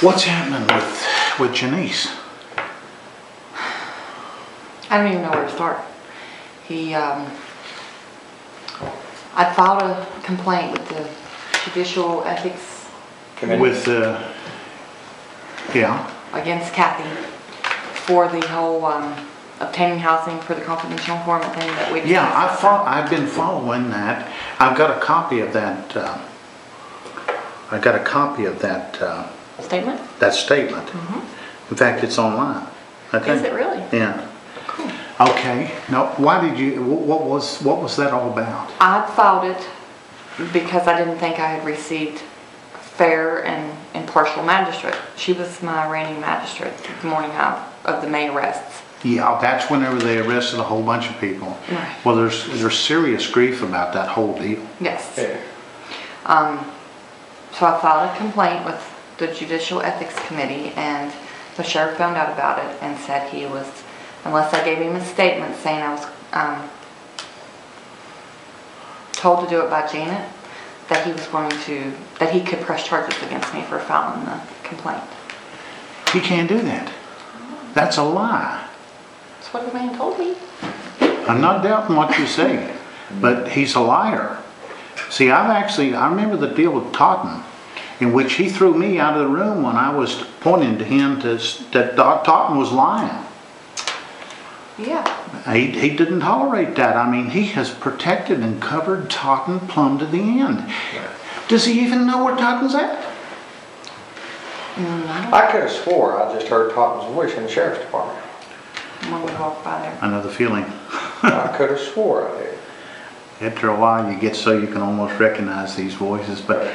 What's happening with Janice? I don't even know where to start. I filed a complaint with the Judicial Ethics Committee. With yeah. Against Kathy for the whole obtaining housing for the confidential informant thing that we. Yeah, I've been following that. I've got a copy of that. I got a copy of that statement. That statement. Mm-hmm. In fact, it's online. Okay. Is it really? Yeah. Cool. Okay. Now, why did you? What was that all about? I filed it because I didn't think I had received fair and impartial magistrate. She was my reigning magistrate the morning of the May arrests. Yeah, that's whenever they arrested a whole bunch of people. Right. Well, there's serious grief about that whole deal. Yes. Yeah. So I filed a complaint with the Judicial Ethics Committee, and the sheriff found out about it and said he was, unless I gave him a statement saying I was told to do it by Janet, that he was going to, that he could press charges against me for filing the complaint. He can't do that. That's a lie. That's what the man told me. I'm not doubting what you say, but he's a liar. See, I remember the deal with Totten, in which he threw me out of the room when I was pointing to him that Totten was lying. Yeah. He didn't tolerate that. I mean, he has protected and covered Totten plumb to the end. Does he even know where Totten's at? I could have swore I just heard Totten's voice in the sheriff's department. When we walked by there. I know the feeling. I could have swore I did. After a while, you get so you can almost recognize these voices, but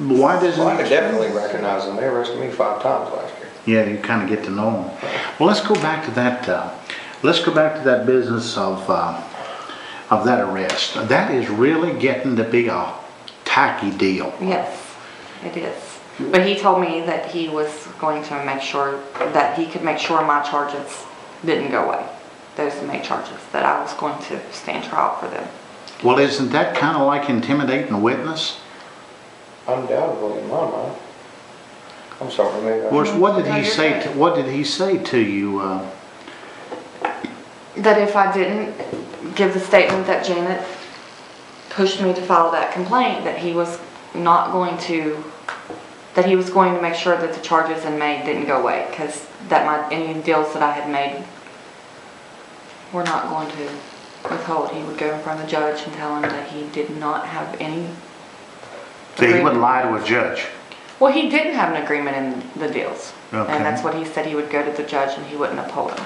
why doesn't well, I could definitely recognize them. They arrested me 5 times last year. Yeah, you kind of get to know them. Well, let's go back to that. Let's go back to that business of that arrest. That is really getting to be a tacky deal. Yes, it is. But he told me that he was going to make sure that he could make sure my charges didn't go away. Those May charges, that I was going to stand trial for them. Well, isn't that kind of like intimidating a witness? Undoubtedly, in my mind. I'm sorry, maybe. What did he say? What did he say to you? That if I didn't give the statement that Janet pushed me to file that complaint, that he was not going to. That he was going to make sure that the charges in May didn't go away, because any deals that I had made were not going to withhold. He would go in front of the judge and tell him that he did not have any. So he would lie to a judge. Well, he didn't have an agreement in the deals, okay. And that's what he said. He would go to the judge and he wouldn't uphold them.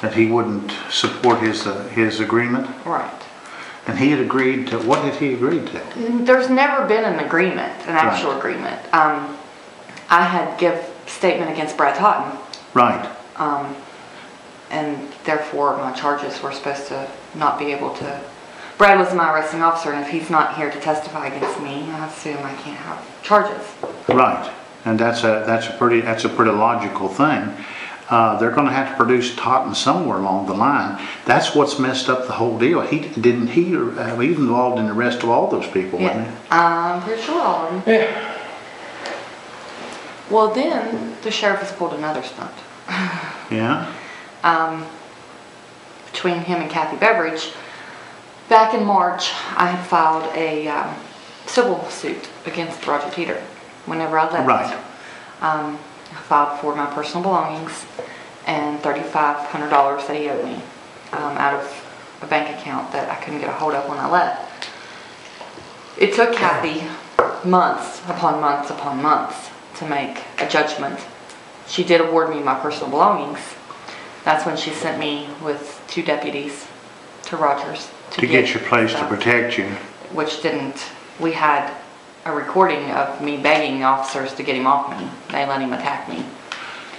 That he wouldn't support his agreement. Right. And he had agreed to, what had he agreed to? There's never been an agreement, an actual agreement. I had give statement against Brad Totten. Right. And therefore my charges were supposed to not be able to. Brad was my arresting officer, and if he's not here to testify against me, I assume I can't have charges. Right. And that's a pretty logical thing. They're going to have to produce Totten somewhere along the line. That's what's messed up the whole deal. He was involved in the arrest of all those people, wasn't he? I'm pretty sure all of them. Yeah. Well, then the sheriff has pulled another stunt. Yeah. Between him and Kathy Beveridge, back in March, I had filed a civil suit against Roger Teeter. Whenever I left. Right. I filed for my personal belongings and $3,500 that he owed me out of a bank account that I couldn't get a hold of when I left. It took Kathy months upon months upon months to make a judgment. She did award me my personal belongings. That's when she sent me with 2 deputies to Rogers to get your place to protect you. Which didn't. We had a recording of me begging officers to get him off me. They let him attack me.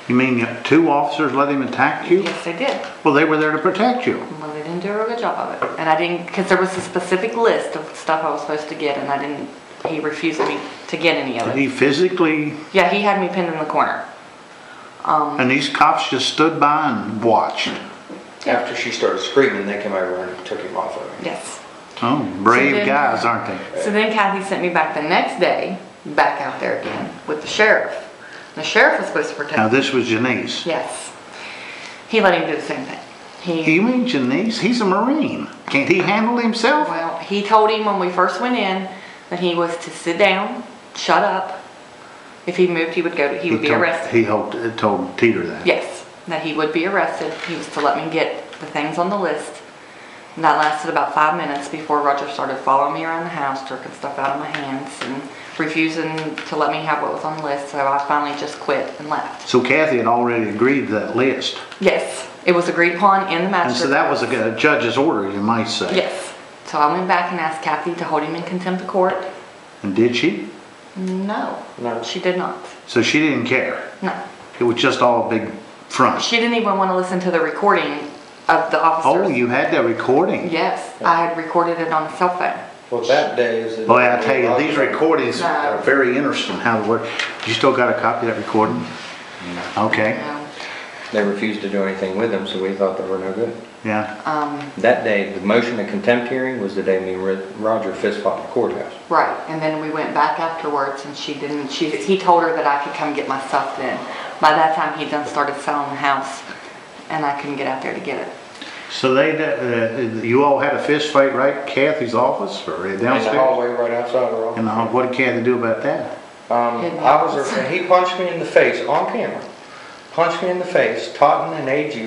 You mean 2 officers let him attack you? Yes, they did. Well, they were there to protect you. Well, they didn't do a real good job of it. And I didn't, because there was a specific list of stuff I was supposed to get, and I didn't, he refused me to get any of it. Did he physically? Yeah, he had me pinned in the corner. And these cops just stood by and watched. After she started screaming, they came over and took him off of her. Yes. Oh, brave guys, aren't they? So then Kathy sent me back the next day, back out there again with the sheriff. The sheriff was supposed to protect Now, him. this was Janice. Yes. He let him do the same thing. You mean Janice? He's a Marine. Can't he handle himself? Well, he told him when we first went in that he was to sit down, shut up. If he moved, he would be arrested. He told Teeter that. Yes, that he would be arrested. He was to let me get the things on the list. And that lasted about 5 minutes before Roger started following me around the house, jerking stuff out of my hands and refusing to let me have what was on the list. So I finally just quit and left. So Kathy had already agreed to that list. Yes, it was agreed upon in the And magistrate. so that was a judge's order, you might say. Yes. So I went back and asked Kathy to hold him in contempt of court. And did she? No, No. she did not. So she didn't care. No. It was just all a big front. She didn't even want to listen to the recording of the officers. Oh, you had that recording? Yes, I had recorded it on a cell phone. Well, that day is the. Boy, I tell you, these recordings No. are very interesting how they work. You still got a copy of that recording? Okay, They refused to do anything with them, so we thought they were no good. yeah. That day, the motion of contempt hearing was the day me and Roger fist fought in the courthouse. Right, and then we went back afterwards and he told her that I could come get my stuff then. By that time, he done started selling the house and I couldn't get out there to get it. So you all had a fist fight right at Kathy's office or In the downstairs? hallway right outside her office. And what did Kathy do about that? He punched me in the face on camera. Punched me in the face, taunting and AG